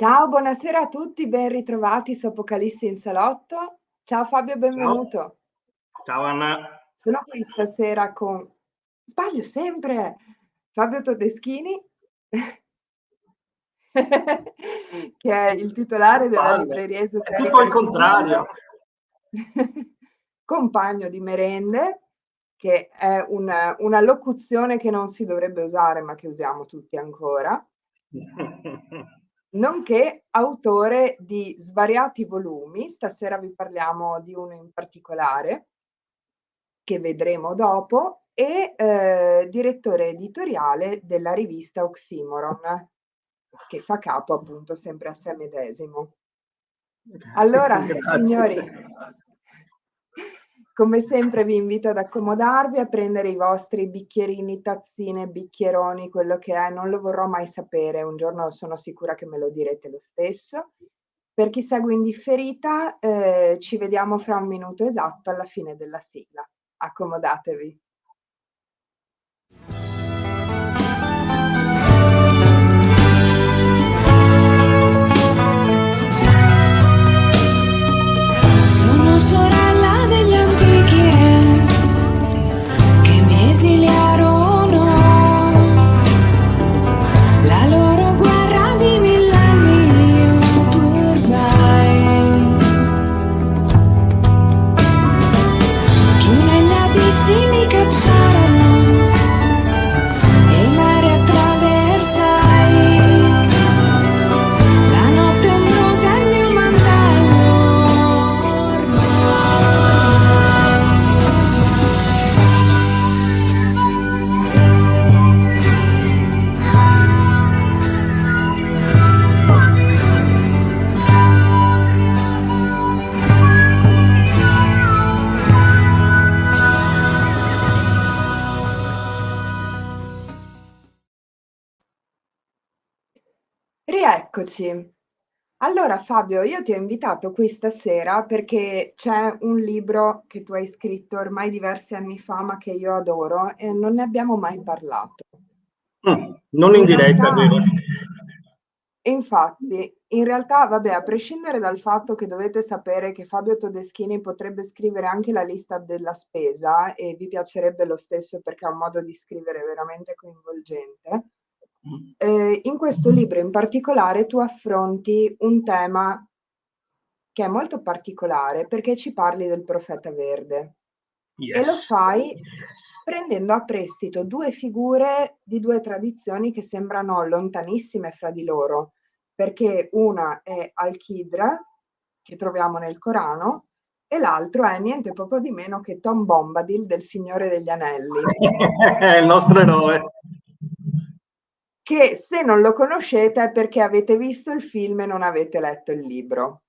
Ciao, buonasera a tutti, ben ritrovati su Apocalissi in salotto. Ciao Fabio, Ciao, benvenuto. ciao Anna. Sono qui stasera con, sbaglio sempre, Fabio Todeschini, che è il titolare della Palle. libreria È tutto esoterica al contrario. Sigillo, compagno di merende, che è una locuzione che non si dovrebbe usare, ma che usiamo tutti ancora, nonché autore di svariati volumi. Stasera vi parliamo di uno in particolare, che vedremo dopo, e direttore editoriale della rivista Oxymoron, che fa capo appunto sempre a sé medesimo. Allora, Grazie. signori, come sempre vi invito ad accomodarvi, a prendere i vostri bicchierini, tazzine, bicchieroni, quello che è, non lo vorrò mai sapere, un giorno sono sicura che me lo direte lo stesso. Per chi segue in differita, ci vediamo fra un minuto esatto alla fine della sigla. Accomodatevi. Sono sorella degli antichi re che mi esiliarono. La loro guerra di millenni io turbai. Giù negli abissi mi cacciarono e i mari attraversai. La notte ombrosa è il mio mantello Rieccoci. Allora Fabio, io ti ho invitato qui stasera perché c'è un libro che tu hai scritto ormai diversi anni fa, ma che io adoro e non ne abbiamo mai parlato. Non in In diretta, è realtà, vero? infatti, in realtà, vabbè, a prescindere dal fatto che dovete sapere che Fabio Todeschini potrebbe scrivere anche la lista della spesa e vi piacerebbe lo stesso perché ha un modo di scrivere veramente coinvolgente. In questo libro in particolare tu affronti un tema che è molto particolare perché ci parli del profeta verde e lo Yes. fai prendendo a prestito due figure di due tradizioni che sembrano lontanissime fra di loro, perché una è Al-Qidr, che troviamo nel Corano, e l'altro è niente poco di meno che Tom Bombadil del Signore degli Anelli, Il nostro eroe. che se non lo conoscete è perché avete visto il film e non avete letto il libro.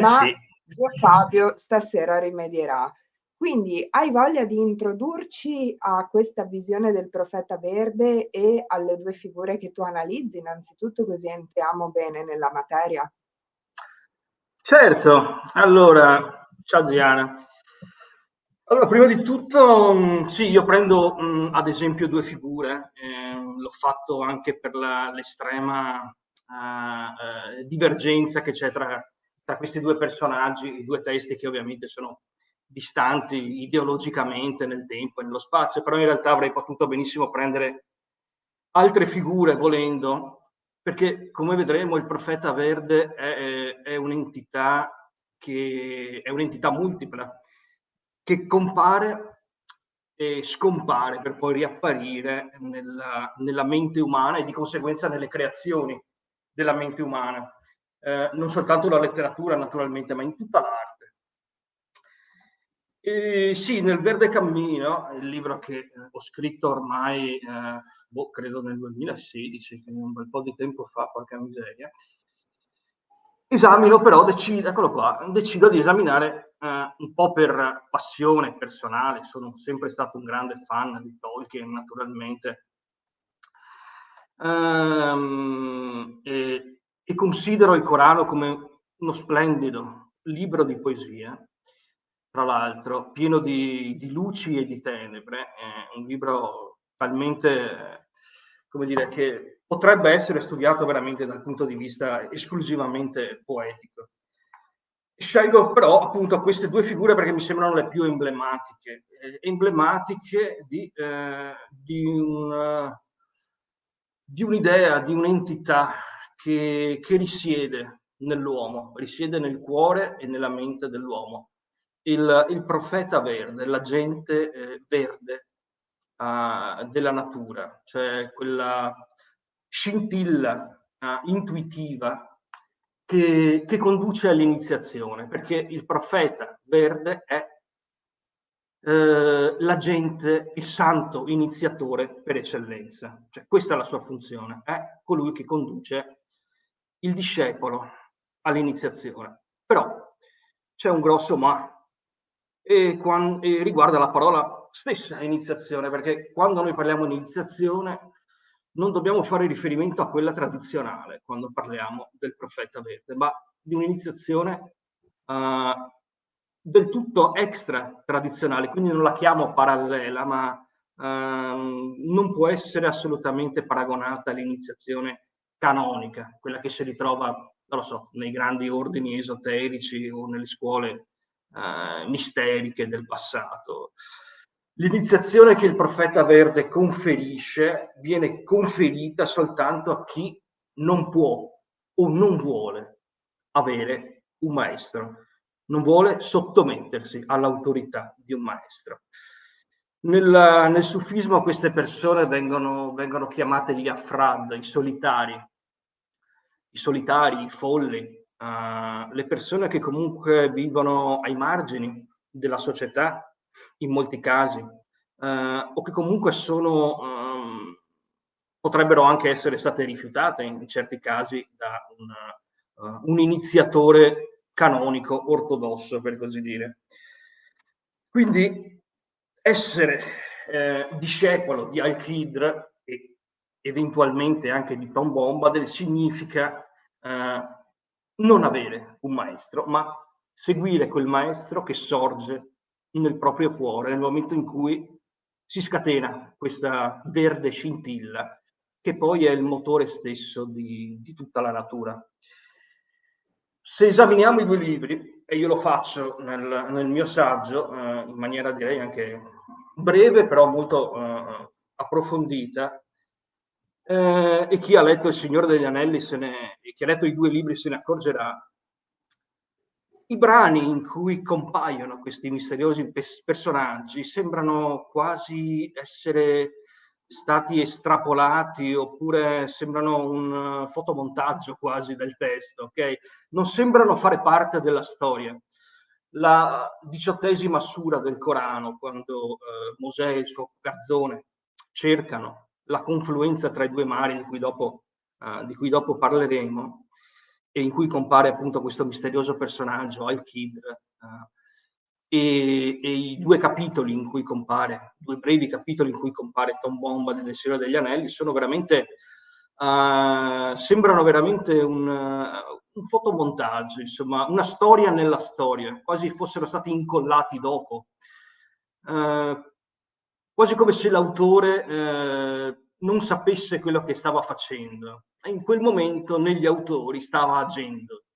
Ma Sì. zio Fabio stasera rimedierà. Quindi hai voglia di introdurci a questa visione del profeta verde e alle due figure che tu analizzi innanzitutto, così entriamo bene nella materia? Certo, allora, ciao Diana. Allora, prima di tutto, sì, io prendo ad esempio due figure, l'ho fatto anche per l'estrema divergenza che c'è tra questi due personaggi, i due testi che ovviamente sono distanti ideologicamente nel tempo e nello spazio, però in realtà avrei potuto benissimo prendere altre figure volendo, perché come vedremo il profeta verde è un'entità che è un'entità multipla, che compare e scompare per poi riapparire nella mente umana e di conseguenza nelle creazioni della mente umana. Non soltanto la letteratura naturalmente, ma in tutta l'arte. Sì, nel Verde Cammino, il libro che ho scritto ormai, credo nel 2016, quindi un bel po' di tempo fa, porca miseria, esamino però, decido di esaminare un po' per passione personale, sono sempre stato un grande fan di Tolkien naturalmente, e considero il Corano come uno splendido libro di poesia, tra l'altro, pieno di luci e di tenebre, è un libro talmente, come dire, che potrebbe essere studiato veramente dal punto di vista esclusivamente poetico. Scelgo però appunto queste due figure perché mi sembrano le più emblematiche di un'idea, di un'entità che risiede nell'uomo, risiede nel cuore e nella mente dell'uomo. Il profeta verde, l'agente verde della natura, cioè quella scintilla intuitiva che conduce all'iniziazione, perché il profeta verde è l'agente, il santo iniziatore per eccellenza. Cioè, questa è la sua funzione, è colui che conduce il discepolo all'iniziazione. Però c'è un grosso ma, e riguarda la parola stessa iniziazione, perché quando noi parliamo di iniziazione non dobbiamo fare riferimento a quella tradizionale quando parliamo del profeta verde, ma di un'iniziazione del tutto extra tradizionale, quindi non la chiamo parallela, ma non può essere assolutamente paragonata all'iniziazione canonica, quella che si ritrova, non lo so, nei grandi ordini esoterici o nelle scuole misteriche del passato. L'iniziazione che il profeta verde conferisce viene conferita soltanto a chi non può o non vuole avere un maestro, non vuole sottomettersi all'autorità di un maestro. Nel sufismo queste persone vengono chiamate gli afrad, i solitari, i folli, le persone che comunque vivono ai margini della società in molti casi, o che comunque potrebbero anche essere state rifiutate in certi casi da un iniziatore canonico ortodosso, per così dire. Quindi essere discepolo di Al-Khidr e eventualmente anche di Tom Bombadil significa non avere un maestro, ma seguire quel maestro che sorge nel proprio cuore, nel momento in cui si scatena questa verde scintilla, che poi è il motore stesso di tutta la natura. Se esaminiamo i due libri, e io lo faccio nel mio saggio, in maniera direi anche breve, però molto approfondita, e chi ha letto Il Signore degli Anelli e chi ha letto i due libri se ne accorgerà, i brani in cui compaiono questi misteriosi personaggi sembrano quasi essere stati estrapolati, oppure sembrano un fotomontaggio quasi del testo, ok? Non sembrano fare parte della storia. La 18ª sura del Corano, quando Mosè e il suo garzone cercano la confluenza tra i due mari, di cui dopo parleremo, e in cui compare appunto questo misterioso personaggio, Al-Khidr, e i due capitoli in cui compare, due brevi capitoli in cui compare Tom Bombadil del Signore degli Anelli, sono veramente, sembrano veramente un fotomontaggio, insomma, una storia nella storia, quasi fossero stati incollati dopo, quasi come se l'autore non sapesse quello che stava facendo. E in quel momento negli autori stava agendo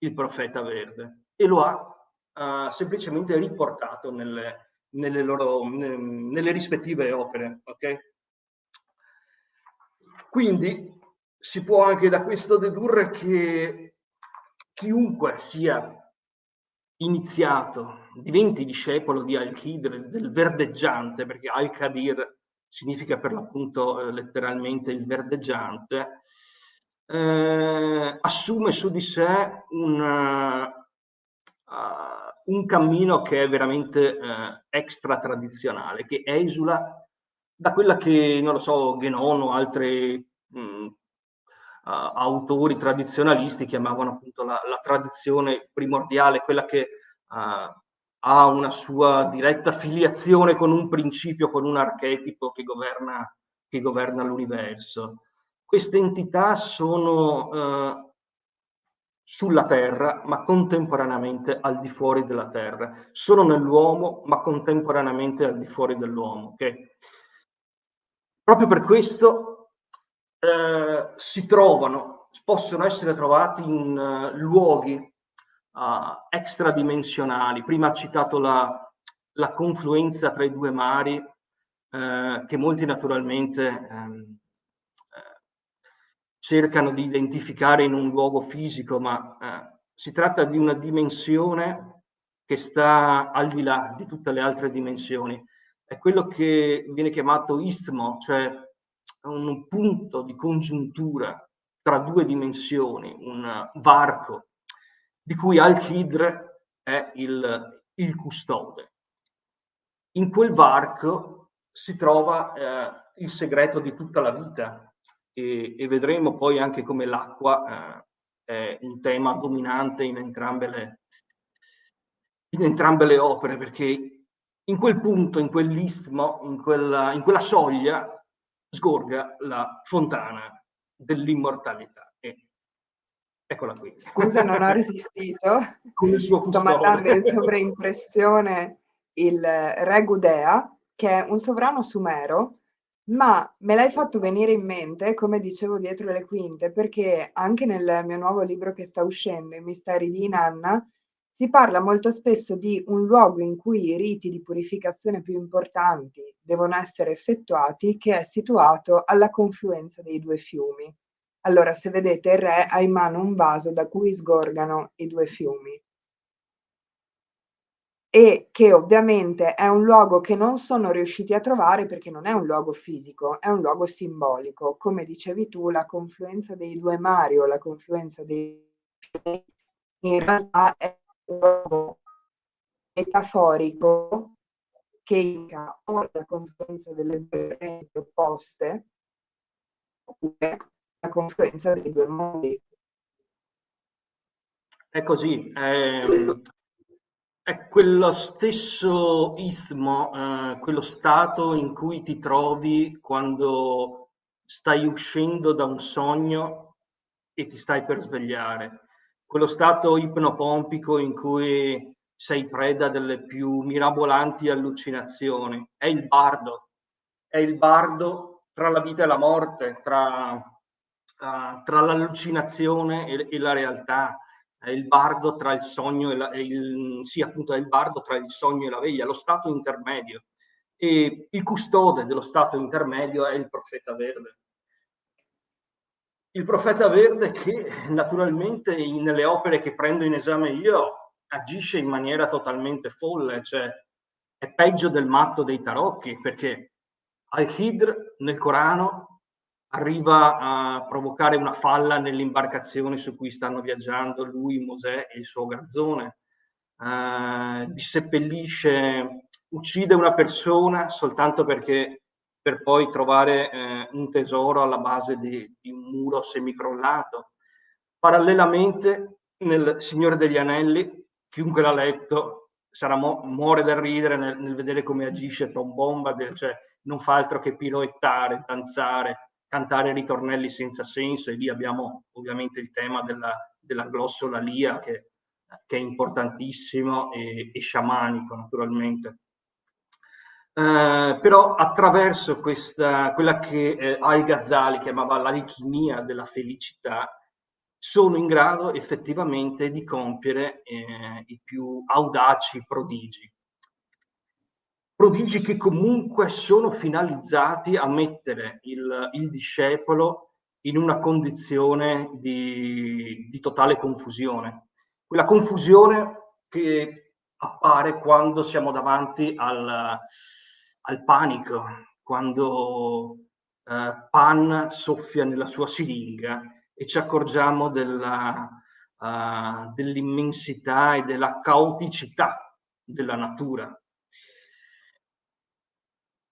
il profeta verde e lo ha semplicemente riportato nelle rispettive opere. Okay? Quindi si può anche da questo dedurre che chiunque sia iniziato, diventi discepolo di Al-Khidr, del verdeggiante, perché Al-Qadir significa per l'appunto letteralmente il verdeggiante, assume su di sé un cammino che è veramente extra tradizionale, che esula da quella che, non lo so, Guénon o altri autori tradizionalisti chiamavano appunto la tradizione primordiale, quella che ha una sua diretta filiazione con un principio, con un archetipo che governa l'universo. Queste entità sono sulla Terra, ma contemporaneamente al di fuori della Terra. Sono nell'uomo, ma contemporaneamente al di fuori dell'uomo. Okay? Proprio per questo si trovano, possono essere trovati in luoghi extradimensionali. Prima ha citato la confluenza tra i due mari, che molti naturalmente cercano di identificare in un luogo fisico, ma si tratta di una dimensione che sta al di là di tutte le altre dimensioni. È quello che viene chiamato istmo, cioè un punto di congiuntura tra due dimensioni, un varco, di cui Al-Khidr è il custode. In quel varco si trova il segreto di tutta la vita, e vedremo poi anche come l'acqua è un tema dominante in entrambe le opere, perché in quel punto, in quell'istmo, in quella soglia, sgorga la fontana dell'immortalità. E eccola qui. Scusa, non ho resistito. Con il suo Sto mandando in custode. sovraimpressione il Re Gudea, che è un sovrano sumero, ma me l'hai fatto venire in mente, come dicevo dietro le quinte, perché anche nel mio nuovo libro che sta uscendo, I misteri di Inanna, si parla molto spesso di un luogo in cui i riti di purificazione più importanti devono essere effettuati, che è situato alla confluenza dei due fiumi. Allora, se vedete, il re ha in mano un vaso da cui sgorgano i due fiumi. E che ovviamente è un luogo che non sono riusciti a trovare perché non è un luogo fisico, è un luogo simbolico. Come dicevi tu, la confluenza dei due mari o la confluenza dei fiumi in realtà è un luogo metaforico che indica o la confluenza delle due correnti opposte oppure la confluenza dei due mondi. È così, è quello stesso istmo, quello stato in cui ti trovi quando stai uscendo da un sogno e ti stai per svegliare. Quello stato ipnopompico in cui sei preda delle più mirabolanti allucinazioni. È il bardo tra la vita e la morte, tra l'allucinazione e la realtà. È il bardo tra il sogno sì, appunto, è il bardo tra il sogno e la veglia, lo stato intermedio. E il custode dello stato intermedio è il profeta verde. Il profeta verde che naturalmente nelle opere che prendo in esame io agisce in maniera totalmente folle, cioè è peggio del matto dei tarocchi, perché Al-Khidr nel Corano arriva a provocare una falla nell'imbarcazione su cui stanno viaggiando lui, Mosè e il suo garzone, disseppellisce, uccide una persona soltanto perché per poi trovare un tesoro alla base di un muro semicrollato. Parallelamente, nel Signore degli Anelli, chiunque l'ha letto muore da ridere nel vedere come agisce Tom Bombadil, cioè non fa altro che piroettare, danzare, cantare ritornelli senza senso, e lì abbiamo ovviamente il tema della glossolalia che è importantissimo e sciamanico naturalmente. Però attraverso quella che Al-Ghazali chiamava l'alchimia della felicità, sono in grado effettivamente di compiere i più audaci prodigi. Prodigi che comunque sono finalizzati a mettere il discepolo in una condizione di totale confusione. Quella confusione che appare quando siamo davanti al panico, quando Pan soffia nella sua siringa e ci accorgiamo dell'immensità e della caoticità della natura.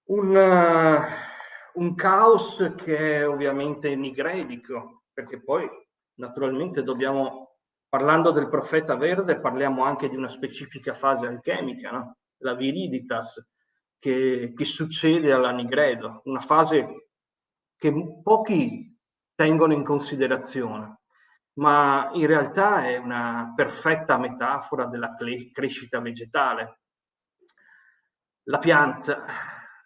Un caos che è ovviamente nigredico, perché poi naturalmente parlando del profeta verde, parliamo anche di una specifica fase alchemica, no? La viriditas, che succede alla nigredo, una fase che pochi tengono in considerazione, ma in realtà è una perfetta metafora della crescita vegetale. La pianta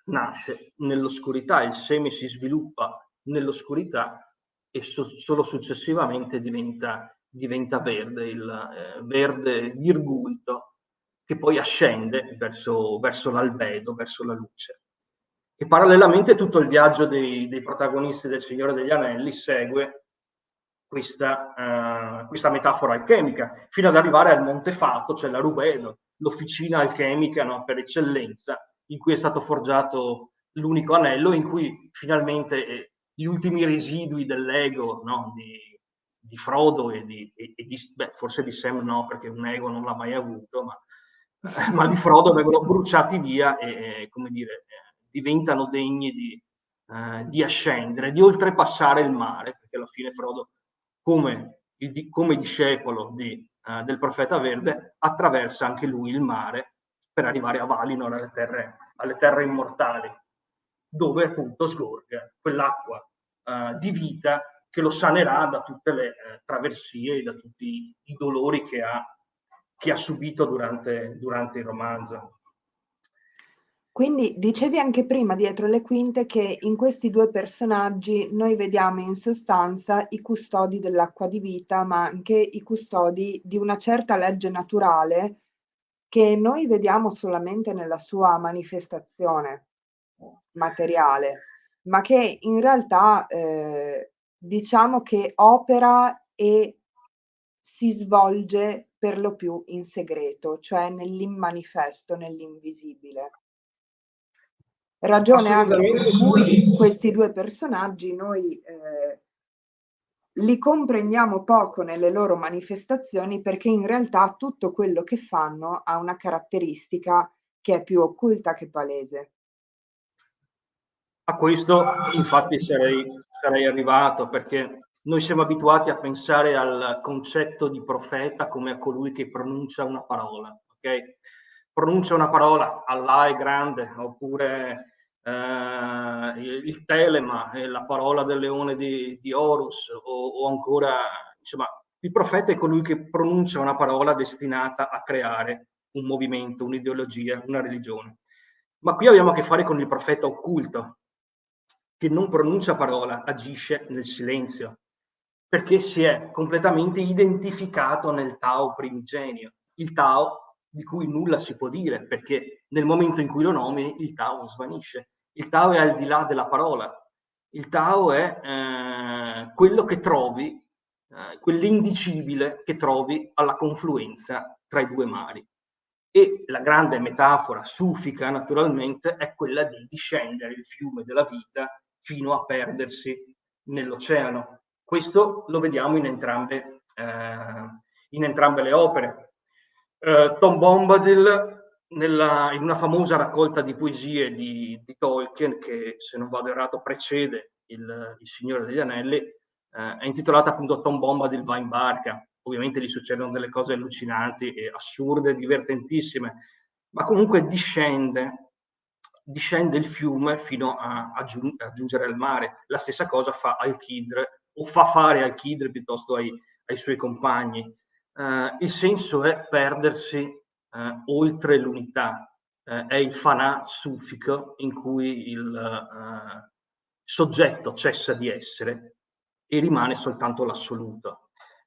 nasce nell'oscurità, il seme si sviluppa nell'oscurità e solo successivamente diventa verde, il verde virgulto, che poi ascende verso l'albedo, verso la luce. E parallelamente tutto il viaggio dei protagonisti del Signore degli Anelli segue questa metafora alchemica, fino ad arrivare al Montefato, cioè la Rubedo, l'officina alchemica, no, per eccellenza, in cui è stato forgiato l'unico anello, in cui finalmente gli ultimi residui dell'ego, no, di Frodo forse di Sam no, perché un ego non l'ha mai avuto, ma di Frodo vengono bruciati via e come dire, diventano degni di ascendere, di oltrepassare il mare, perché alla fine Frodo, come discepolo del profeta verde, attraversa anche lui il mare per arrivare a Valinor, alle terre immortali, dove appunto sgorga quell'acqua di vita che lo sanerà da tutte le traversie, da tutti i dolori che ha subito durante il romanzo. Quindi dicevi anche prima, dietro le quinte, che in questi due personaggi noi vediamo in sostanza i custodi dell'acqua di vita, ma anche i custodi di una certa legge naturale che noi vediamo solamente nella sua manifestazione materiale, ma che in realtà diciamo che opera e si svolge per lo più in segreto, cioè nell'immanifesto, nell'invisibile. Ragione anche per cui questi due personaggi noi li comprendiamo poco nelle loro manifestazioni, perché in realtà tutto quello che fanno ha una caratteristica che è più occulta che palese. A questo infatti sarei arrivato, perché noi siamo abituati a pensare al concetto di profeta come a colui che pronuncia una parola, ok? Pronuncia una parola, Allah è grande, oppure il telema, la parola del leone di Horus, o ancora, insomma, il profeta è colui che pronuncia una parola destinata a creare un movimento, un'ideologia, una religione. Ma qui abbiamo a che fare con il profeta occulto, che non pronuncia parola, agisce nel silenzio, perché si è completamente identificato nel Tao primigenio, il Tao di cui nulla si può dire, perché nel momento in cui lo nomini il Tao svanisce. Il Tao è al di là della parola, il Tao è quello che trovi, quell'indicibile che trovi alla confluenza tra i due mari. E la grande metafora sufica, naturalmente, è quella di discendere il fiume della vita fino a perdersi nell'oceano. Questo lo vediamo in entrambe le opere. Tom Bombadil, in una famosa raccolta di poesie di Tolkien, che se non vado errato precede il Signore degli Anelli, è intitolata appunto Tom Bombadil va in barca. Ovviamente gli succedono delle cose allucinanti e assurde, divertentissime, ma comunque discende il fiume fino a giungere al mare. La stessa cosa fa Al-Kidr, o fa fare Al-Kidr piuttosto ai suoi compagni. Il senso è perdersi oltre l'unità, è il fanà sufico in cui il soggetto cessa di essere e rimane soltanto l'assoluto.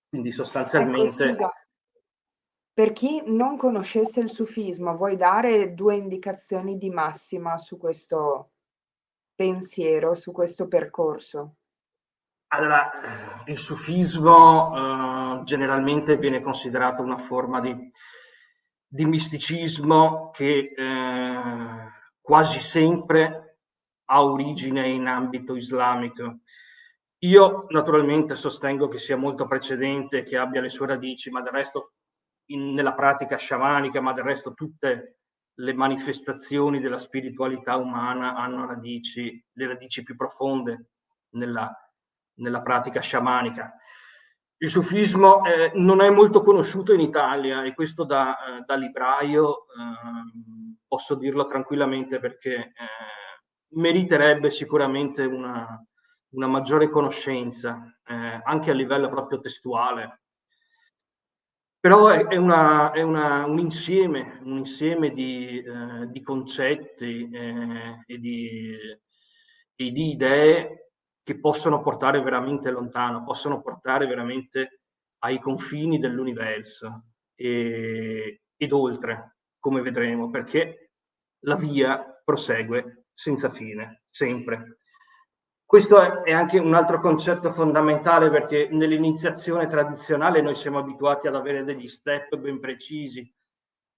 Quindi sostanzialmente... Ecco, scusa, per chi non conoscesse il sufismo, vuoi dare 2 indicazioni di massima su questo pensiero, su questo percorso? Allora, il sufismo generalmente viene considerato una forma di misticismo che quasi sempre ha origine in ambito islamico. Io naturalmente sostengo che sia molto precedente, che abbia le sue radici, ma del resto nella pratica sciamanica, ma del resto tutte le manifestazioni della spiritualità umana hanno le radici più profonde nella pratica sciamanica. Il sufismo non è molto conosciuto in Italia, e questo da libraio posso dirlo tranquillamente, perché meriterebbe sicuramente una maggiore conoscenza, anche a livello proprio testuale. Però è un insieme di concetti e di idee che possono portare veramente lontano, possono portare veramente ai confini dell'universo ed oltre, come vedremo, perché la via prosegue senza fine, sempre. Questo è anche un altro concetto fondamentale, perché nell'iniziazione tradizionale noi siamo abituati ad avere degli step ben precisi.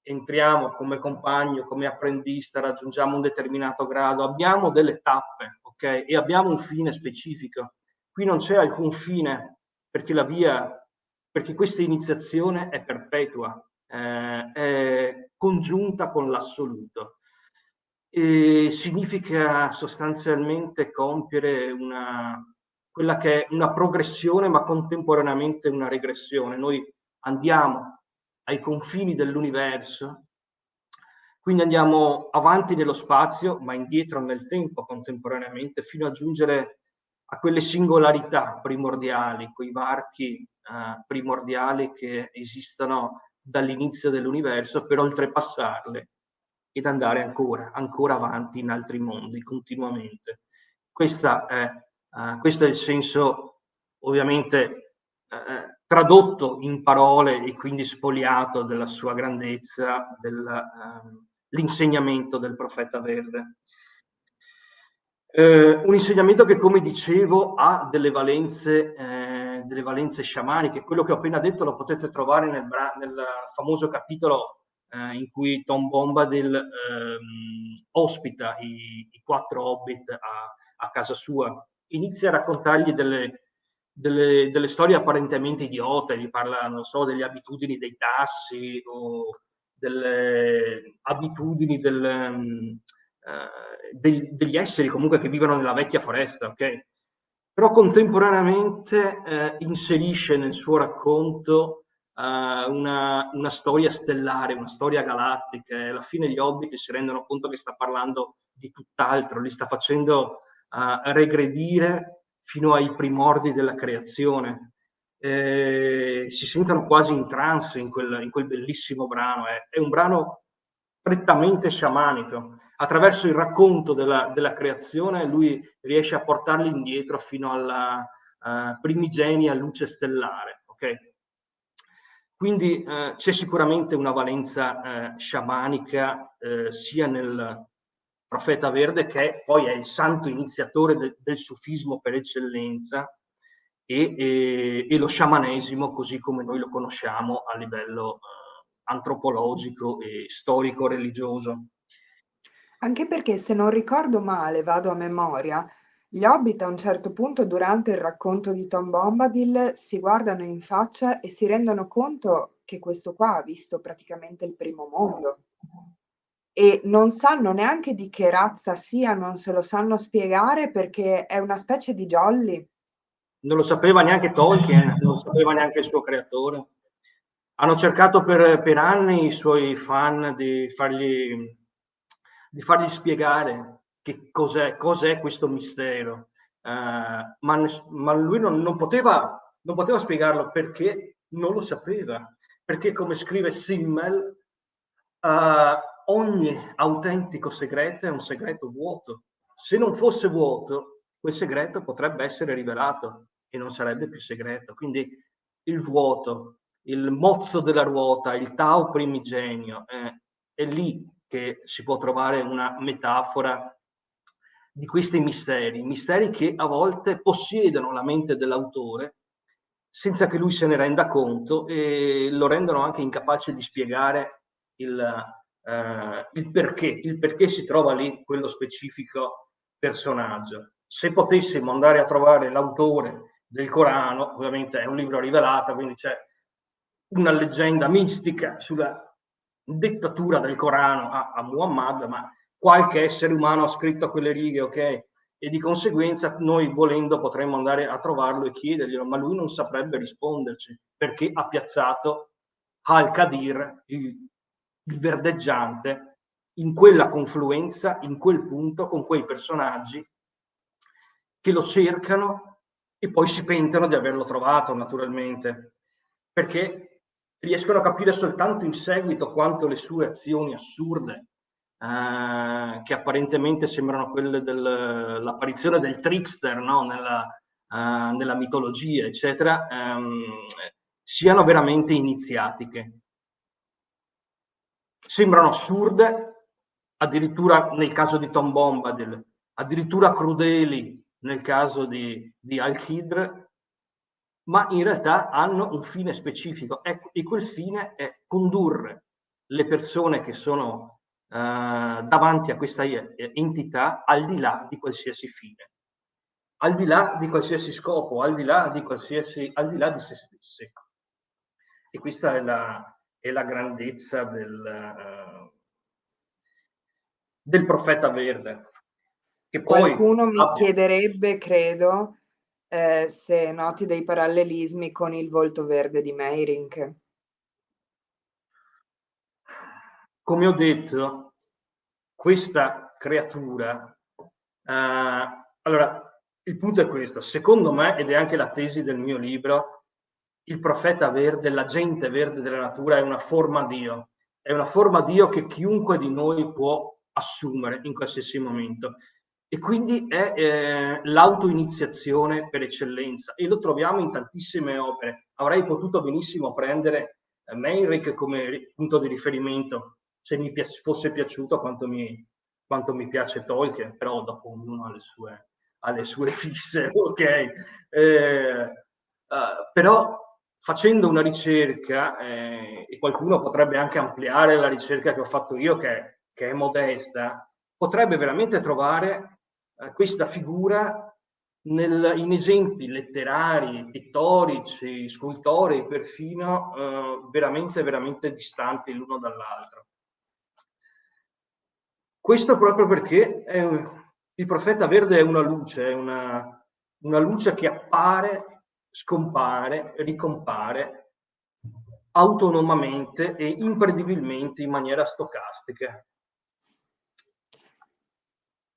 Entriamo come compagno, come apprendista, raggiungiamo un determinato grado, abbiamo delle tappe, ok? E abbiamo un fine specifico. Qui non c'è alcun fine, perché la via, perché questa iniziazione è perpetua, è congiunta con l'assoluto. E significa sostanzialmente compiere quella che è una progressione, ma contemporaneamente una regressione. Noi andiamo ai confini dell'universo, quindi andiamo avanti nello spazio, ma indietro nel tempo contemporaneamente, fino a giungere a quelle singolarità primordiali, quei varchi primordiali che esistono dall'inizio dell'universo, per oltrepassarle ed andare ancora avanti in altri mondi continuamente. Questo è il senso, ovviamente tradotto in parole e quindi spoliato della sua grandezza, l'insegnamento del profeta verde. Un insegnamento che, come dicevo, ha delle valenze sciamaniche. Quello che ho appena detto lo potete trovare nel famoso capitolo in cui Tom Bombadil ospita i 4 hobbit a casa sua. Inizia a raccontargli delle storie apparentemente idiote, gli parla, non so, delle abitudini dei tassi o delle abitudini degli esseri comunque che vivono nella vecchia foresta, ok? Però contemporaneamente inserisce nel suo racconto una storia stellare, una storia galattica, e alla fine gli hobbit si rendono conto che sta parlando di tutt'altro, li sta facendo regredire fino ai primordi della creazione. Si sentono quasi in trance in quel bellissimo brano. È un brano prettamente sciamanico. Attraverso il racconto della creazione lui riesce a portarli indietro fino alla primigenia luce stellare. Okay? Quindi c'è sicuramente una valenza sciamanica sia nel profeta verde, che poi è il santo iniziatore del sufismo per eccellenza, e lo sciamanesimo così come noi lo conosciamo a livello antropologico e storico-religioso. Anche perché, se non ricordo male, vado a memoria, gli Hobbit a un certo punto durante il racconto di Tom Bombadil si guardano in faccia e si rendono conto che questo qua ha visto praticamente il primo mondo. E non sanno neanche di che razza sia, non se lo sanno spiegare, perché è una specie di jolly. Non lo sapeva neanche Tolkien, non lo sapeva neanche il suo creatore. Hanno cercato per anni i suoi fan di fargli spiegare che cos'è questo mistero, ma lui non poteva spiegarlo, perché non lo sapeva, perché, come scrive Simmel, ogni autentico segreto è un segreto vuoto. Se non fosse vuoto, quel segreto potrebbe essere rivelato e non sarebbe più segreto. Quindi il vuoto, il mozzo della ruota, il Tao primigenio, è lì che si può trovare una metafora di questi misteri che a volte possiedono la mente dell'autore senza che lui se ne renda conto, e lo rendono anche incapace di spiegare il perché si trova lì quello specifico personaggio. Se potessimo andare a trovare l'autore del Corano, ovviamente è un libro rivelato, quindi c'è una leggenda mistica sulla dettatura del Corano a Muhammad, ma qualche essere umano ha scritto quelle righe, ok? E di conseguenza noi, volendo, potremmo andare a trovarlo e chiederglielo, ma lui non saprebbe risponderci, perché ha piazzato Al-Qadir, il verdeggiante, in quella confluenza, in quel punto, con quei personaggi che lo cercano e poi si pentono di averlo trovato, naturalmente, perché riescono a capire soltanto in seguito quanto le sue azioni assurde che apparentemente sembrano quelle dell'apparizione del trickster, no? Nella mitologia, eccetera, siano veramente iniziatiche. Sembrano assurde, addirittura nel caso di Tom Bombadil, addirittura crudeli nel caso di Al-Khidr, ma in realtà hanno un fine specifico, e quel fine è condurre le persone che sono davanti a questa entità al di là di qualsiasi fine, al di là di qualsiasi scopo, al di là di se stessi. E questa è la grandezza del Profeta Verde. Che poi Qualcuno mi chiederebbe, credo, se noti dei parallelismi con il Volto Verde di Meirink. Come ho detto, questa creatura, allora, il punto è questo, secondo me, ed è anche la tesi del mio libro, il Profeta Verde, l'agente verde della natura è una forma Dio, è una forma Dio che chiunque di noi può assumere in qualsiasi momento, e quindi è l'autoiniziazione per eccellenza, e lo troviamo in tantissime opere. Avrei potuto benissimo prendere Meirink come punto di riferimento, se mi fosse piaciuto quanto mi piace Tolkien, però dopo ognuno ha le sue fisse, ok? Però facendo una ricerca, e qualcuno potrebbe anche ampliare la ricerca che ho fatto io, che è modesta, potrebbe veramente trovare questa figura in esempi letterari, pittorici, scultorei perfino, veramente, veramente distanti l'uno dall'altro. Questo proprio perché il Profeta Verde è una luce, è una luce che appare, scompare, ricompare autonomamente e imprevedibilmente in maniera stocastica.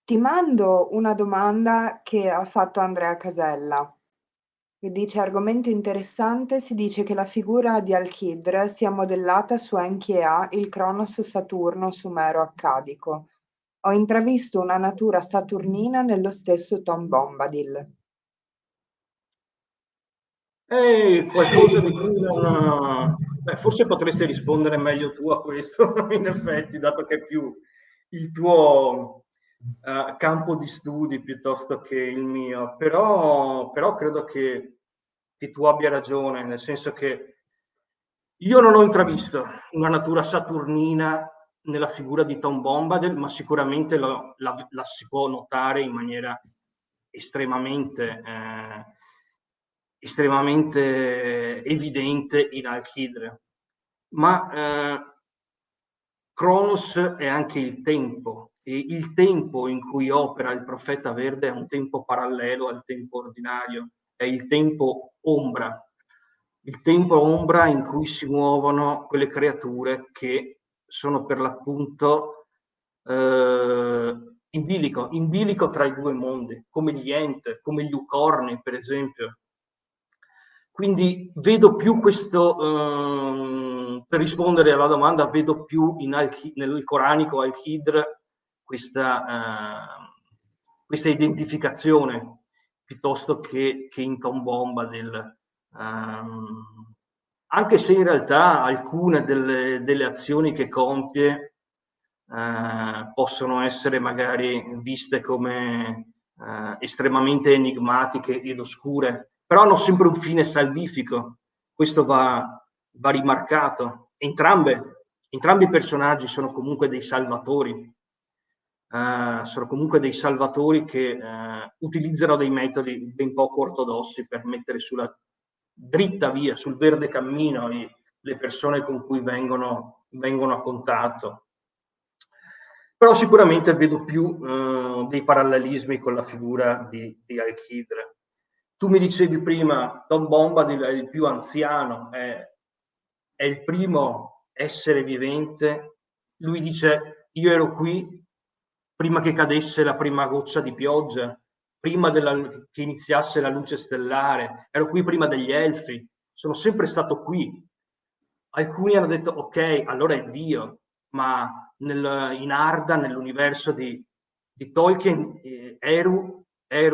Ti mando una domanda che ha fatto Andrea Casella, che dice: argomento interessante, si dice che la figura di Al-Khidr sia modellata su Enki e A, il Cronos Saturno sumero accadico. Ho intravisto una natura saturnina nello stesso Tom Bombadil. Qualcosa di cui non... forse potresti rispondere meglio tu a questo, in effetti, dato che è più il tuo campo di studi piuttosto che il mio, però credo che tu abbia ragione, nel senso che io non ho intravisto una natura saturnina nella figura di Tom Bombadil, ma sicuramente la si può notare in maniera estremamente evidente in Al-Khidr. Ma Cronos è anche il tempo, e il tempo in cui opera il Profeta Verde è un tempo parallelo al tempo ordinario, è il tempo ombra. Il tempo ombra in cui si muovono quelle creature che sono per l'appunto in bilico tra i due mondi, come gli Ent, come gli Ucorni, per esempio. Quindi vedo più questo, per rispondere alla domanda, vedo più nel coranico Al-Khidr questa identificazione, piuttosto che in Tom Bombadil. Anche se in realtà alcune delle azioni che compie possono essere magari viste come estremamente enigmatiche ed oscure, però hanno sempre un fine salvifico. Questo va rimarcato. Entrambi i personaggi sono comunque dei salvatori, che utilizzano dei metodi ben poco ortodossi per mettere sulla dritta via, sul verde cammino, le persone con cui vengono a contatto. Però sicuramente vedo più dei parallelismi con la figura di Al-Khidr. Tu mi dicevi prima, Tom Bombadil è il più anziano, è il primo essere vivente. Lui dice: io ero qui prima che cadesse la prima goccia di pioggia, prima che iniziasse la luce stellare, ero qui prima degli Elfi, sono sempre stato qui. Alcuni hanno detto: ok, allora è Dio, ma in Arda, nell'universo di Tolkien, Eru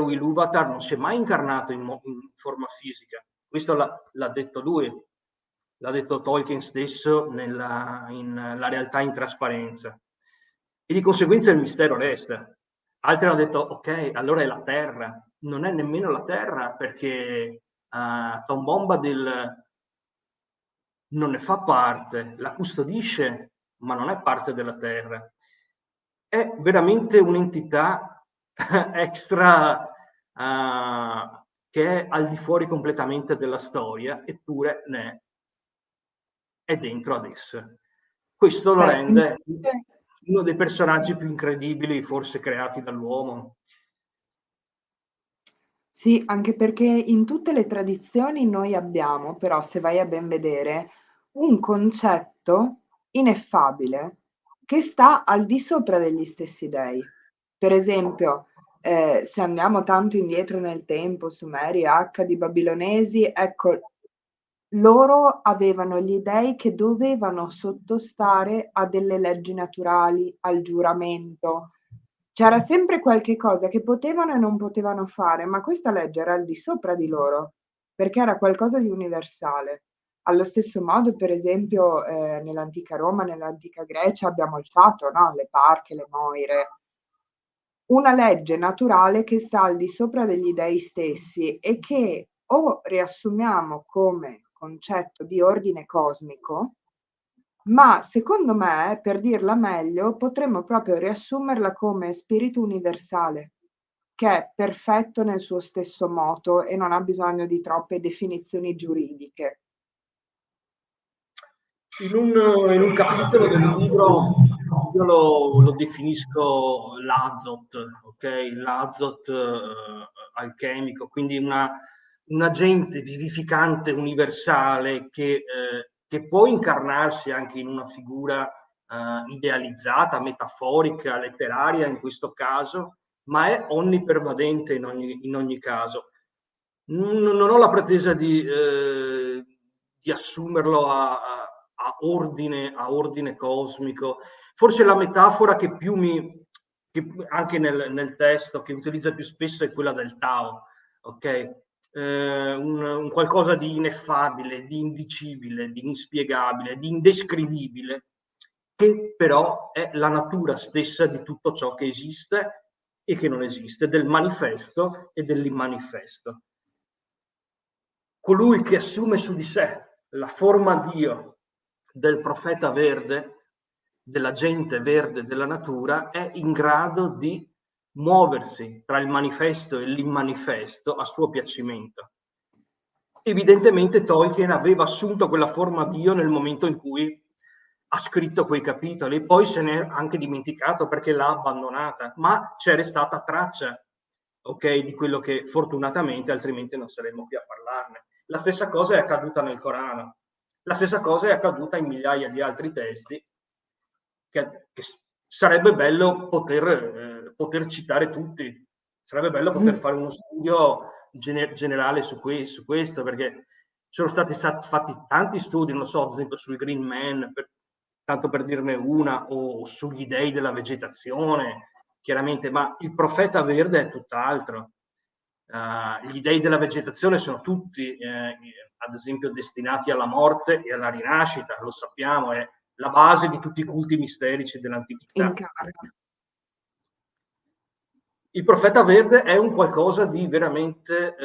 Ilúvatar non si è mai incarnato in forma fisica. Questo l'ha detto lui, l'ha detto Tolkien stesso La realtà in trasparenza. E di conseguenza il mistero resta. Altri hanno detto, ok, allora è la Terra. Non è nemmeno la Terra, perché Tom Bombadil non ne fa parte, la custodisce, ma non è parte della Terra. È veramente un'entità extra che è al di fuori completamente della storia, eppure è dentro adesso. Questo lo rende uno dei personaggi più incredibili forse creati dall'uomo. Sì, anche perché in tutte le tradizioni noi abbiamo, però, se vai a ben vedere, un concetto ineffabile che sta al di sopra degli stessi dei. Per esempio, se andiamo tanto indietro nel tempo, Sumeri, Accadi, Babilonesi, ecco, loro avevano gli dei che dovevano sottostare a delle leggi naturali, al giuramento. C'era sempre qualche cosa che potevano e non potevano fare, ma questa legge era al di sopra di loro, perché era qualcosa di universale. Allo stesso modo, per esempio, nell'antica Roma, nell'antica Grecia abbiamo il fato, no? Le parche, le moire. Una legge naturale che sta al di sopra degli dei stessi e che o riassumiamo come concetto di ordine cosmico, ma secondo me, per dirla meglio, potremmo proprio riassumerla come spirito universale, che è perfetto nel suo stesso moto e non ha bisogno di troppe definizioni giuridiche. In un capitolo del libro io lo definisco l'azot, ok? L'azot alchemico, quindi un agente vivificante universale che può incarnarsi anche in una figura idealizzata, metaforica, letteraria in questo caso, ma è onnipervadente in ogni caso. Non ho la pretesa di assumerlo a ordine cosmico. Forse la metafora che più che anche nel testo che utilizza più spesso è quella del Tao, ok? Un qualcosa di ineffabile, di indicibile, di inspiegabile, di indescrivibile, che però è la natura stessa di tutto ciò che esiste e che non esiste, del manifesto e dell'immanifesto. Colui che assume su di sé la forma Dio del profeta verde, dell'agente verde della natura, è in grado di muoversi tra il manifesto e l'immanifesto a suo piacimento. Evidentemente Tolkien aveva assunto quella forma Dio nel momento in cui ha scritto quei capitoli, e poi se n'è anche dimenticato perché l'ha abbandonata, ma c'è restata traccia, ok, di quello che fortunatamente altrimenti non saremmo qui a parlarne. La stessa cosa è accaduta nel Corano, la stessa cosa è accaduta in migliaia di altri testi che sarebbe bello poter citare tutti, sarebbe bello poter fare uno studio generale su questo, perché sono stati fatti tanti studi, non so, ad esempio sul Green Man, tanto per dirne una, o sugli dei della vegetazione, chiaramente, ma il profeta verde è tutt'altro. Gli dei della vegetazione sono tutti, ad esempio, destinati alla morte e alla rinascita, lo sappiamo, è la base di tutti i culti misterici dell'antichità. Il profeta verde è un qualcosa di veramente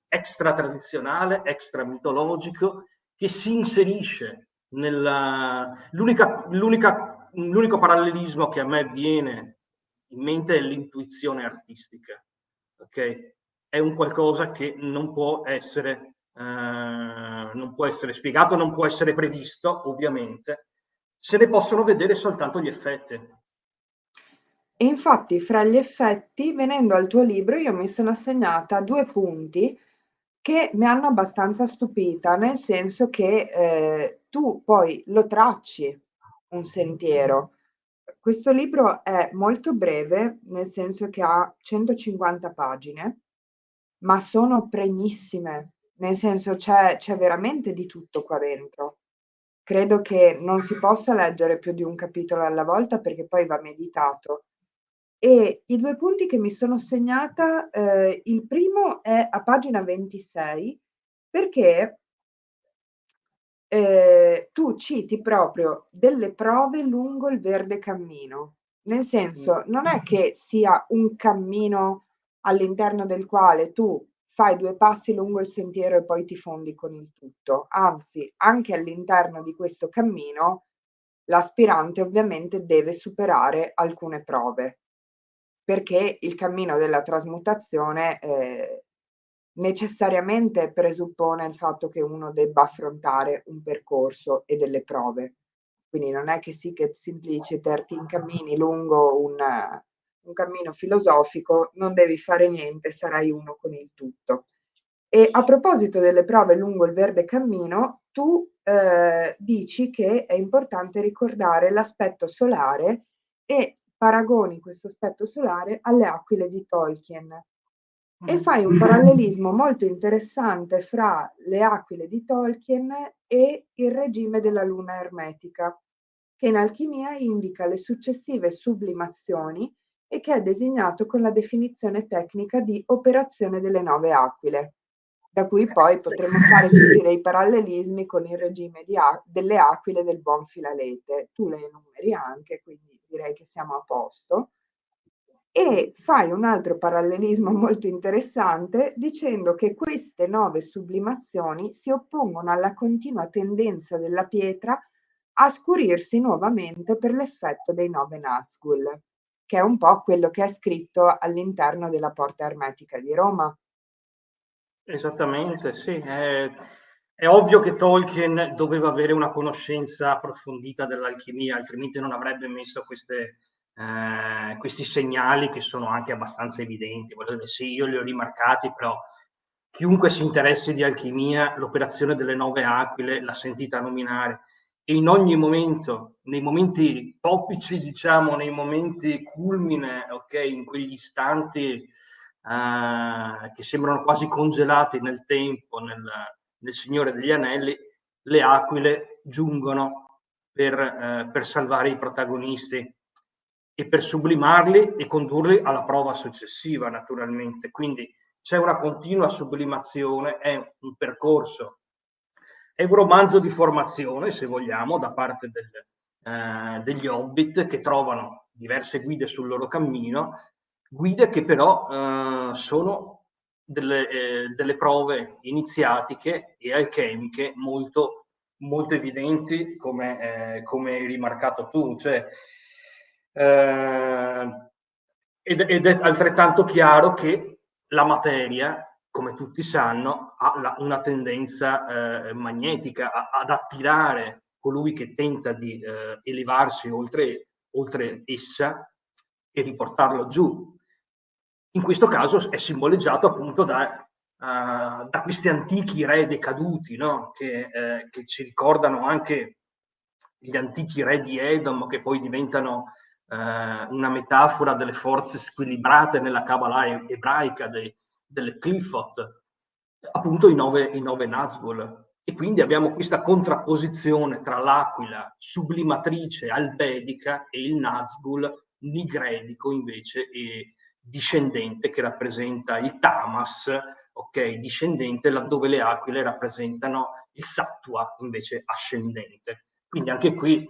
extra tradizionale, extra mitologico, che si inserisce l'unico parallelismo che a me viene in mente è l'intuizione artistica, ok? È un qualcosa che non può essere spiegato, non può essere previsto, ovviamente, se ne possono vedere soltanto gli effetti. E infatti fra gli effetti, venendo al tuo libro, io mi sono assegnata 2 punti che mi hanno abbastanza stupita, nel senso che tu poi lo tracci un sentiero. Questo libro è molto breve, nel senso che ha 150 pagine, ma sono pregnissime, nel senso c'è veramente di tutto qua dentro. credo che non si possa leggere più di un capitolo alla volta perché poi va meditato. E i 2 punti che mi sono segnata, il primo è a pagina 26 perché tu citi proprio delle prove lungo il verde cammino. Nel senso, non è che sia un cammino all'interno del quale tu fai 2 passi lungo il sentiero e poi ti fondi con il tutto. Anzi, anche all'interno di questo cammino l'aspirante ovviamente deve superare alcune prove, perché il cammino della trasmutazione, necessariamente presuppone il fatto che uno debba affrontare un percorso e delle prove. Quindi non è che sic et simpliciter ti incammini lungo un cammino filosofico, non devi fare niente, sarai uno con il tutto. E a proposito delle prove lungo il verde cammino, tu dici che è importante ricordare l'aspetto solare e paragoni questo aspetto solare alle aquile di Tolkien. E fai un parallelismo molto interessante fra le aquile di Tolkien e il regime della luna ermetica, che in alchimia indica le successive sublimazioni e che è designato con la definizione tecnica di operazione delle 9 aquile, da cui poi potremmo fare tutti dei parallelismi con il regime delle aquile del buon Filalete. Tu le enumeri anche, quindi direi che siamo a posto. E fai un altro parallelismo molto interessante dicendo che queste 9 sublimazioni si oppongono alla continua tendenza della pietra a scurirsi nuovamente per l'effetto dei 9 Nazgûl, che è un po' quello che è scritto all'interno della porta ermetica di Roma. Esattamente, sì. È ovvio che Tolkien doveva avere una conoscenza approfondita dell'alchimia, altrimenti non avrebbe messo questi segnali che sono anche abbastanza evidenti. Sì, io li ho rimarcati, però chiunque si interessi di alchimia, l'operazione delle 9 aquile l'ha sentita nominare. E in ogni momento, nei momenti topici, diciamo, nei momenti culmine, ok, in quegli istanti che sembrano quasi congelati nel tempo, nel Signore degli Anelli, le aquile giungono per salvare i protagonisti e per sublimarli e condurli alla prova successiva, naturalmente. Quindi c'è una continua sublimazione, è un percorso, è un romanzo di formazione, se vogliamo, da parte degli Hobbit che trovano diverse guide sul loro cammino, guide che però sono delle prove iniziatiche e alchemiche molto, molto evidenti, come hai rimarcato tu, cioè, ed è altrettanto chiaro che la materia, come tutti sanno, ha una tendenza magnetica ad attirare colui che tenta di elevarsi oltre essa e riportarlo giù. In questo caso è simboleggiato appunto da questi antichi re decaduti, no? che ci ricordano anche gli antichi re di Edom, che poi diventano una metafora delle forze squilibrate nella Kabbalah ebraica delle Cliffot, appunto i nove Nazgûl. E quindi abbiamo questa contrapposizione tra l'aquila sublimatrice albedica e il Nazgûl nigredico invece e discendente, che rappresenta il Tamas, ok, discendente, laddove le aquile rappresentano il Sattva invece ascendente. Quindi anche qui,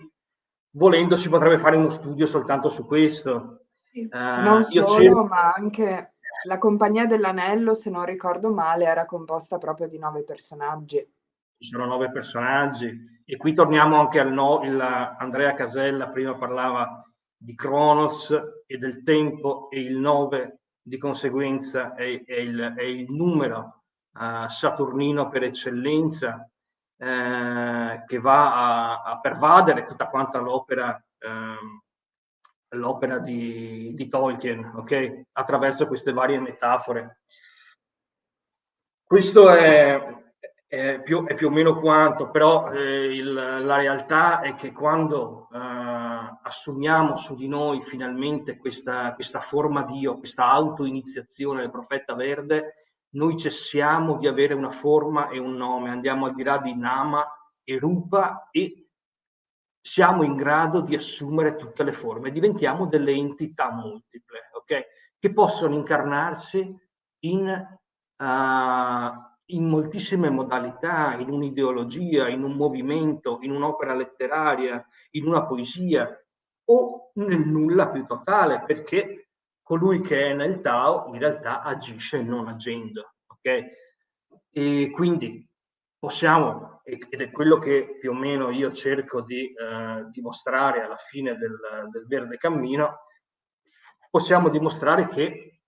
volendo, si potrebbe fare uno studio soltanto su questo. Non Io solo, ma anche la Compagnia dell'Anello, se non ricordo male, era composta proprio di 9 personaggi. Ci sono 9 personaggi e qui torniamo anche Andrea Casella prima parlava di Cronos e del tempo, e il 9 di conseguenza è il numero saturnino per eccellenza, che va a pervadere tutta quanta l'opera di Tolkien, ok? Attraverso queste varie metafore. Questo è più o meno quanto, però la realtà è che quando assumiamo su di noi finalmente questa forma Dio, questa autoiniziazione del profeta verde, noi cessiamo di avere una forma e un nome, andiamo al di là di Nama e Rupa e siamo in grado di assumere tutte le forme, diventiamo delle entità multiple, ok? Che possono incarnarsi in moltissime modalità, in un'ideologia, in un movimento, in un'opera letteraria, in una poesia o nel nulla più totale, perché colui che è nel Tao in realtà agisce non agendo, ok? E quindi possiamo, ed è quello che più o meno io cerco di dimostrare alla fine del Verde Cammino, possiamo dimostrare che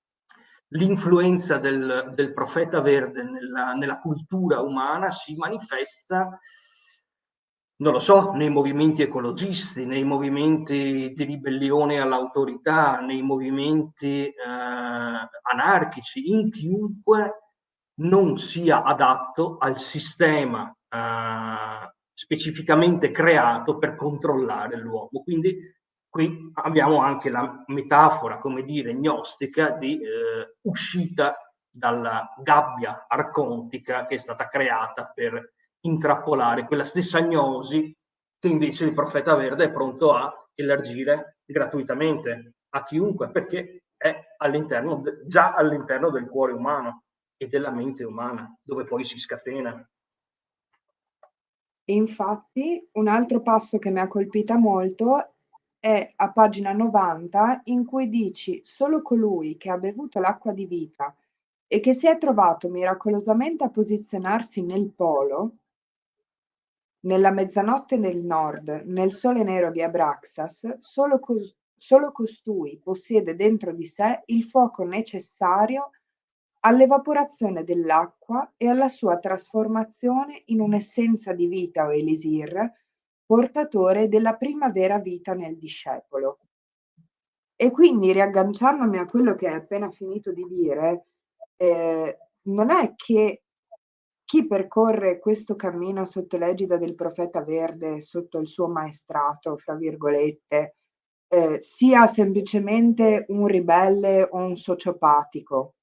l'influenza del profeta verde nella cultura umana si manifesta, non lo so, nei movimenti ecologisti, nei movimenti di ribellione all'autorità, nei movimenti anarchici, in chiunque non sia adatto al sistema specificamente creato per controllare l'uomo. Quindi qui abbiamo anche la metafora, come dire, gnostica di uscita dalla gabbia arcontica che è stata creata per intrappolare quella stessa gnosi che invece il profeta verde è pronto a elargire gratuitamente a chiunque, perché è già all'interno del cuore umano e della mente umana, dove poi si scatena. Infatti, un altro passo che mi ha colpita molto è a pagina 90, in cui dici: solo colui che ha bevuto l'acqua di vita e che si è trovato miracolosamente a posizionarsi nel polo, nella mezzanotte del nord, nel sole nero di Abraxas, solo costui possiede dentro di sé il fuoco necessario all'evaporazione dell'acqua e alla sua trasformazione in un'essenza di vita o elisir, portatore della prima vera vita nel discepolo. E quindi, riagganciandomi a quello che hai appena finito di dire, non è che chi percorre questo cammino sotto l'egida del profeta verde, sotto il suo maestrato, fra virgolette, sia semplicemente un ribelle o un sociopatico.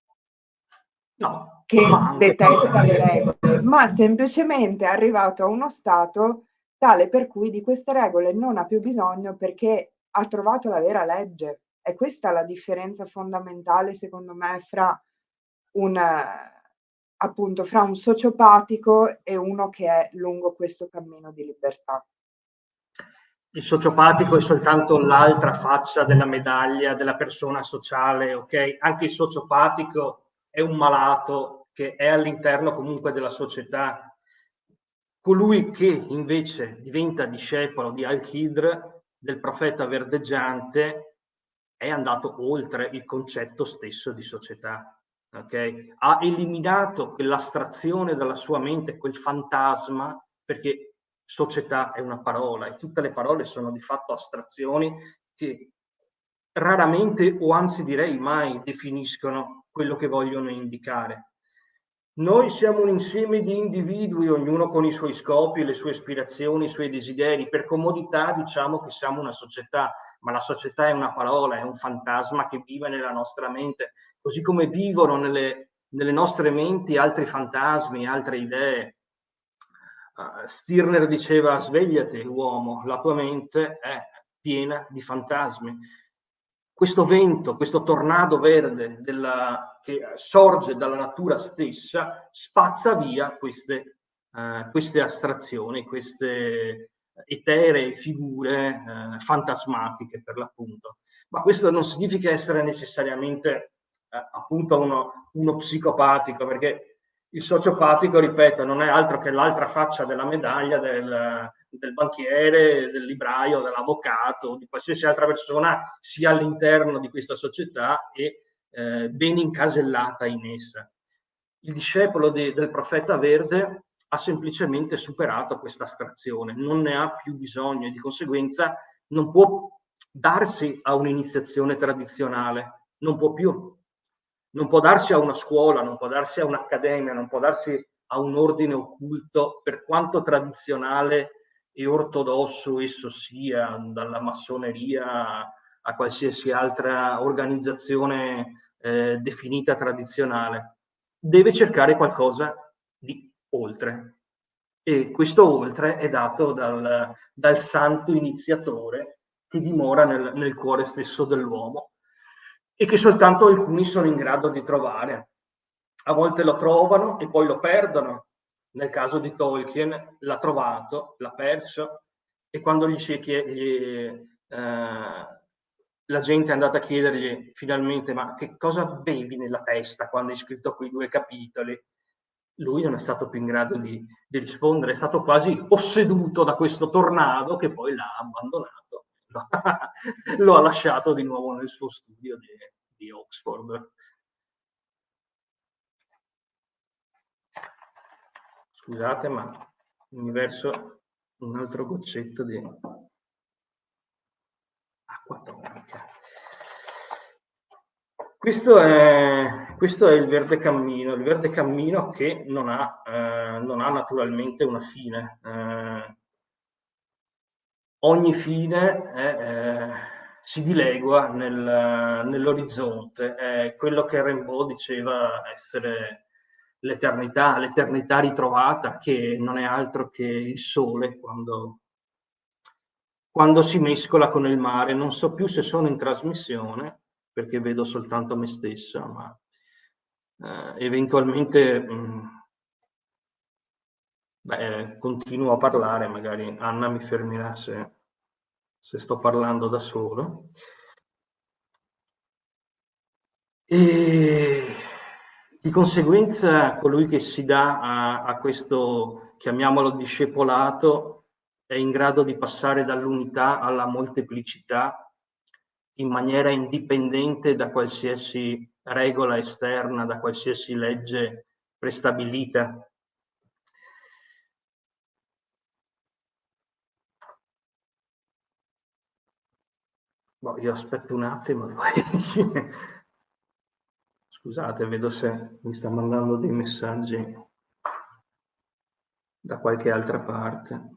No, che detesta le regole, ma semplicemente è arrivato a uno stato tale per cui di queste regole non ha più bisogno perché ha trovato la vera legge. E questa è la differenza fondamentale, secondo me, fra fra un sociopatico e uno che è lungo questo cammino di libertà. Il sociopatico è soltanto l'altra faccia della medaglia della persona sociale, ok? Anche il sociopatico è un malato che è all'interno comunque della società. Colui che invece diventa discepolo di Al-Khidr, del profeta verdeggiante, è andato oltre il concetto stesso di società. Okay? Ha eliminato quell'astrazione dalla sua mente, quel fantasma, perché società è una parola e tutte le parole sono di fatto astrazioni che raramente o anzi direi mai definiscono quello che vogliono indicare. Noi siamo un insieme di individui, ognuno con i suoi scopi, le sue ispirazioni, i suoi desideri. Per comodità diciamo che siamo una società, ma la società è una parola, è un fantasma che vive nella nostra mente, così come vivono nelle nostre menti altri fantasmi, altre idee. Stirner diceva: svegliati uomo, la tua mente è piena di fantasmi. Questo vento, questo tornado verde che sorge dalla natura stessa, spazza via queste astrazioni, queste eteree figure fantasmatiche per l'appunto. Ma questo non significa essere necessariamente appunto uno psicopatico, perché il sociopatico, ripeto, non è altro che l'altra faccia della medaglia del banchiere, del libraio, dell'avvocato, di qualsiasi altra persona sia all'interno di questa società e ben incasellata in essa. Il discepolo del profeta verde ha semplicemente superato questa astrazione, non ne ha più bisogno e di conseguenza non può darsi a un'iniziazione tradizionale, non può più. Non può darsi a una scuola, non può darsi a un'accademia, non può darsi a un ordine occulto, per quanto tradizionale e ortodosso esso sia, dalla massoneria a qualsiasi altra organizzazione definita tradizionale. Deve cercare qualcosa di oltre. E questo oltre è dato dal santo iniziatore che dimora nel cuore stesso dell'uomo e che soltanto alcuni sono in grado di trovare. A volte lo trovano e poi lo perdono. Nel caso di Tolkien l'ha trovato, l'ha perso, e quando la gente è andata a chiedergli finalmente: ma che cosa avevi nella testa quando hai scritto quei 2 capitoli? Lui non è stato più in grado di rispondere, è stato quasi posseduto da questo tornado che poi l'ha abbandonato, lo ha lasciato di nuovo nel suo studio di Oxford. Scusate, ma mi verso un altro goccetto di acqua tonica. Questo è il verde cammino che non ha naturalmente una fine. Ogni fine si dilegua nell'orizzonte, è quello che Rimbaud diceva essere l'eternità ritrovata, che non è altro che il sole quando si mescola con il mare. Non so più se sono in trasmissione, perché vedo soltanto me stessa, ma eventualmente continuo a parlare, magari Anna mi fermerà se sto parlando da solo. E di conseguenza colui che si dà a questo, chiamiamolo discepolato, è in grado di passare dall'unità alla molteplicità in maniera indipendente da qualsiasi regola esterna, da qualsiasi legge prestabilita. Io aspetto un attimo. Scusate, vedo se mi sta mandando dei messaggi da qualche altra parte.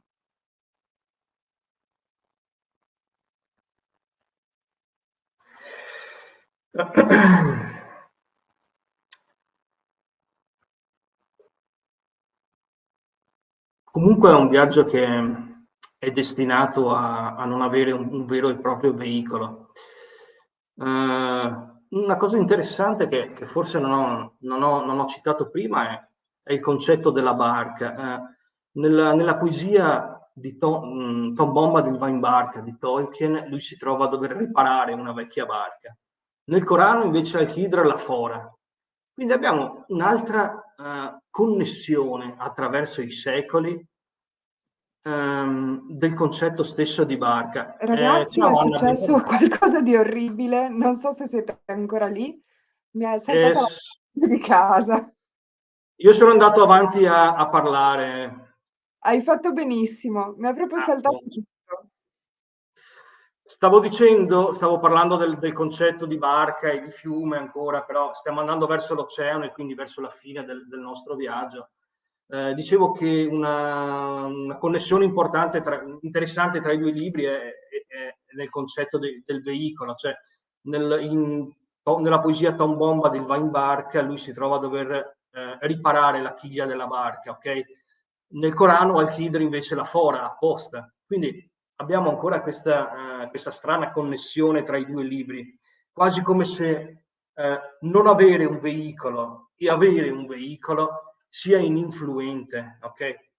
Comunque è un viaggio che è destinato a non avere un vero e proprio veicolo. Una cosa interessante che forse non ho citato prima è il concetto della barca. Nella poesia di Tom Bombadil Barca di Tolkien, lui si trova a dover riparare una vecchia barca. Nel Corano invece Al-Khidr la fora. Quindi abbiamo un'altra connessione attraverso i secoli del concetto stesso di barca. Ragazzi, è successo qualcosa di orribile, non so se siete ancora lì, mi è saltata la di casa. Io sono andato avanti a parlare. Hai fatto benissimo, mi ha proprio saltato tutto. Stavo parlando del concetto di barca e di fiume ancora, però stiamo andando verso l'oceano e quindi verso la fine del nostro viaggio. Dicevo che una connessione interessante tra i 2 libri è nel concetto del veicolo, cioè nella poesia Tom Bombadil va in barca, lui si trova a dover riparare la chiglia della barca, ok? Nel Corano Al-Khidr invece la fora apposta. Quindi abbiamo ancora questa strana connessione tra i 2 libri, quasi come se non avere un veicolo e avere un veicolo sia ininfluente, ok?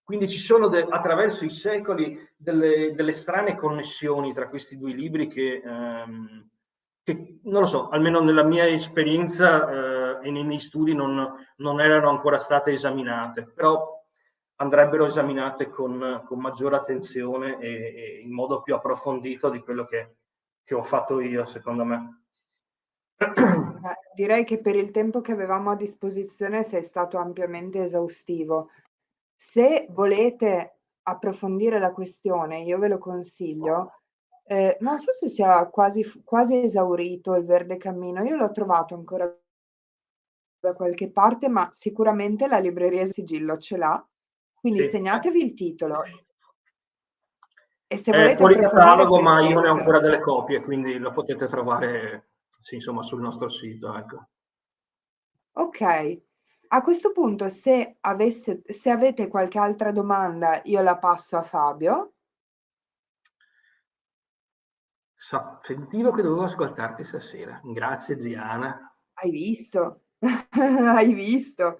Quindi ci sono attraverso i secoli delle strane connessioni tra questi 2 libri che non lo so, almeno nella mia esperienza e nei miei studi non erano ancora state esaminate, però andrebbero esaminate con maggiore attenzione e in modo più approfondito di quello che ho fatto io, secondo me. Direi che per il tempo che avevamo a disposizione sei stato ampiamente esaustivo. Se volete approfondire la questione, io ve lo consiglio. Non so se sia quasi esaurito il Verde Cammino, io l'ho trovato ancora da qualche parte, ma sicuramente la libreria Sigillo ce l'ha, quindi Sì. segnatevi il titolo. E se È volete fuori catalogo, approfondire, ma io ne ho ancora delle copie, quindi lo potete trovare sì, insomma, sul nostro sito. Ecco. Ok, A questo punto, se avete qualche altra domanda, io la passo a Fabio. Sentivo che dovevo ascoltarti stasera. Grazie, Giana. Hai visto? Hai visto?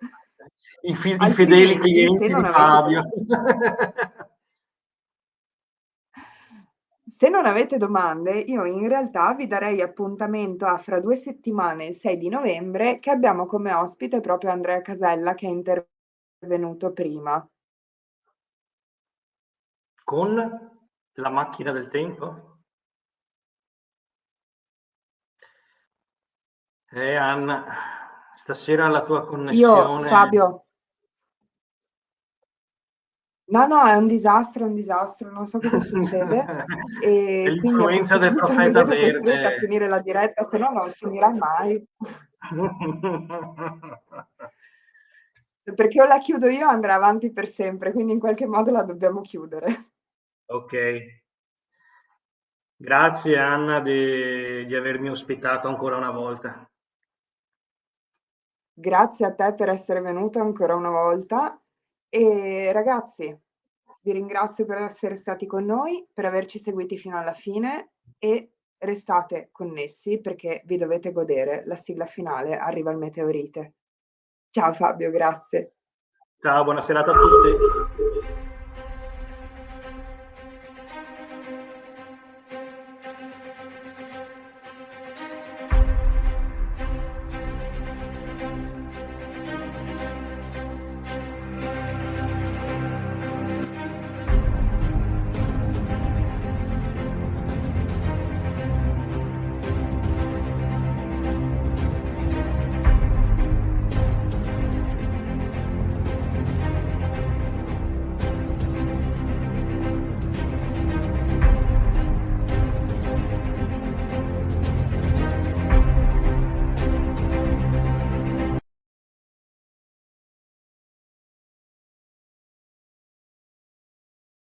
I fedeli Altrimenti, se clienti non di avete Fabio. Se non avete domande, io in realtà vi darei appuntamento a fra 2 settimane, il 6 di novembre, che abbiamo come ospite proprio Andrea Casella, che è intervenuto prima. Con la macchina del tempo? Anna, stasera la tua Io, connessione... Fabio, no, è un disastro, non so cosa succede. È E quindi a l'influenza questo del punto mi profeta vedo costretta a verde. finire la diretta, se no non finirà mai. Perché o la chiudo io o andrà avanti per sempre, quindi in qualche modo la dobbiamo chiudere. Ok. Grazie Anna di avermi ospitato ancora una volta. Grazie a te per essere venuto ancora una volta e ragazzi, vi ringrazio per essere stati con noi, per averci seguiti fino alla fine e restate connessi perché vi dovete godere. La sigla finale arriva il meteorite. Ciao Fabio, grazie. Ciao, buona serata a tutti.